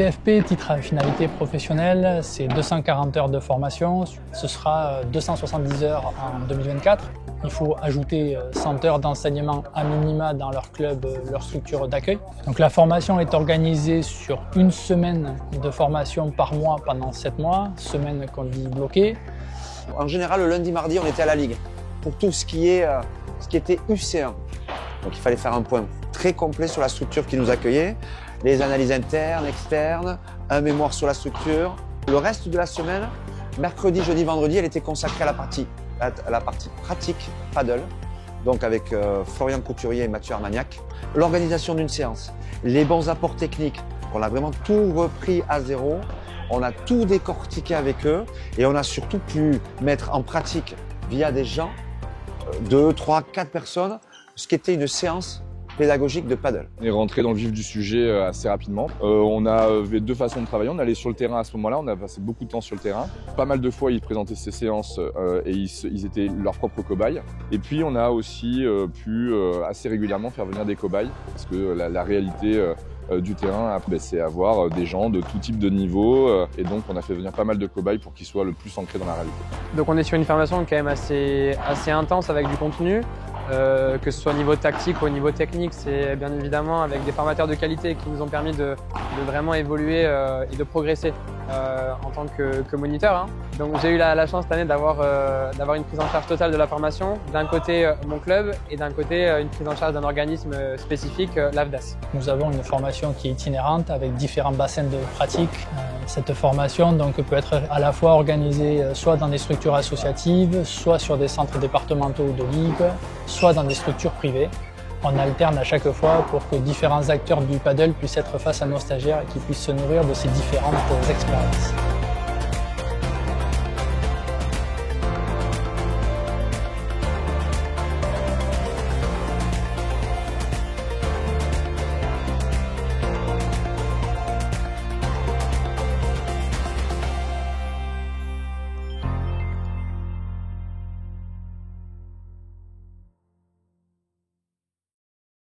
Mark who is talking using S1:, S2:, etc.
S1: TFP, titre à finalité professionnelle, c'est 240 heures de formation, ce sera 270 heures en 2024. Il faut ajouter 100 heures d'enseignement à minima dans leur club, leur structure d'accueil. Donc la formation est organisée sur une semaine de formation par mois pendant 7 mois, semaine qu'on dit bloquée.
S2: En général, le lundi, mardi, on était à la Ligue pour tout ce qui était UC1. Donc il fallait faire un point très complet sur la structure qui nous accueillait, les analyses internes, externes, un mémoire sur la structure. Le reste de la semaine, mercredi, jeudi, vendredi, elle était consacrée à la partie pratique paddle, donc avec Florian Couturier et Mathieu Armagnac. L'organisation d'une séance, les bons apports techniques, on a vraiment tout repris à zéro, on a tout décortiqué avec eux et on a surtout pu mettre en pratique via des gens, 2, 3, 4 personnes, ce qui était une séance pédagogique de paddle.
S3: On est rentré dans le vif du sujet assez rapidement. On avait deux façons de travailler. On allait sur le terrain à ce moment-là, on a passé beaucoup de temps sur le terrain. Pas mal de fois, ils présentaient ces séances et ils étaient leurs propres cobayes. Et puis, on a aussi pu assez régulièrement faire venir des cobayes parce que la réalité du terrain, c'est avoir des gens de tout type de niveau. Et donc, on a fait venir pas mal de cobayes pour qu'ils soient le plus ancrés dans la réalité.
S4: Donc, on est sur une formation quand même assez intense avec du contenu. Que ce soit au niveau tactique ou au niveau technique, c'est bien évidemment avec des formateurs de qualité qui nous ont permis de vraiment évoluer et de progresser en tant que moniteur. Hein. Donc j'ai eu la chance cette année d'avoir une prise en charge totale de la formation. D'un côté mon club et d'un côté une prise en charge d'un organisme spécifique, l'AFDAS.
S1: Nous avons une formation qui est itinérante avec différents bassins de pratique. Cette formation donc, peut être à la fois organisée soit dans des structures associatives, soit sur des centres départementaux de ligue, soit dans des structures privées. On alterne à chaque fois pour que différents acteurs du paddle puissent être face à nos stagiaires et qu'ils puissent se nourrir de ces différentes expériences.